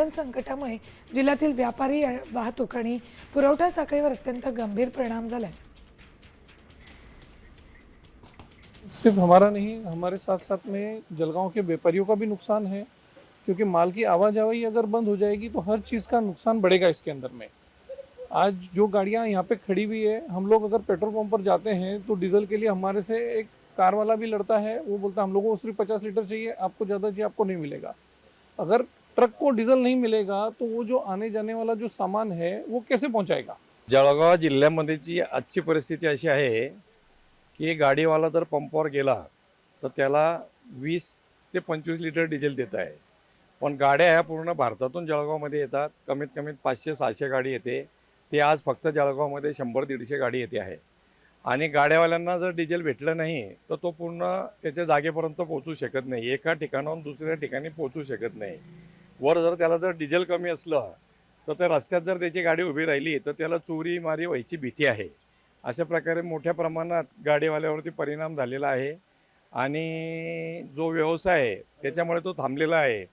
इंधन संकटामुळे जिल्ह्यातील व्यापारी वाहतूक आणि पुरवठा साखळीवर अत्यंत गंभीर परिणाम झालाय। सिर्फ हमारा नहीं, हमारे साथ साथ में जलगांव के व्यापारियों का भी नुकसान है, क्योंकि माल की आवाजाही अगर बंद हो जाएगी तो हर चीज़ का नुकसान बढ़ेगा इसके अंदर में। आज जो गाड़ियां यहाँ पे खड़ी हुई है, हम लोग अगर पेट्रोल पंप पर जाते हैं तो डीजल के लिए हमारे से एक कार वाला भी लड़ता है, वो बोलता है हम लोगों को सिर्फ 50 लीटर चाहिए, आपको ज़्यादा चाहिए आपको नहीं मिलेगा। अगर ट्रक को डीजल नहीं मिलेगा तो वो जो आने जाने वाला जो सामान है वो कैसे पहुँचाएगा। जळगाव जिल्ह्यामध्येची आजची परिस्थिती अशी आहे की गाडीवाला जर पंपावर गेला तर त्याला 20 ते 25 लिटर डिझेल देत आहे, पण गाड्या ह्या पूर्ण भारतातून जळगावमध्ये येतात। कमीत कमी 500-600 गाडी येते, ते आज फक्त जळगावमध्ये 100-150 गाडी येते आहे। आणि गाड्यावाल्यांना जर डिझेल भेटलं नाही तर तो पूर्ण त्याच्या जागेपर्यंत पोहोचू शकत नाही, एका ठिकाणाहून दुसऱ्या ठिकाणी पोहोचू शकत नाही। वर जर त्याला जर डिझेल कमी असलं तर त्या रस्त्यात जर त्याची गाडी उभी राहिली तर त्याला चोरी मारी व्हायची भीती आहे। अशा प्रकारे मोठ्या प्रमाणात गाडीवाल्यावरती परिणाम झालेला आहे आणि जो व्यवसाय आहे त्याच्यामुळे तो थांबलेला आहे।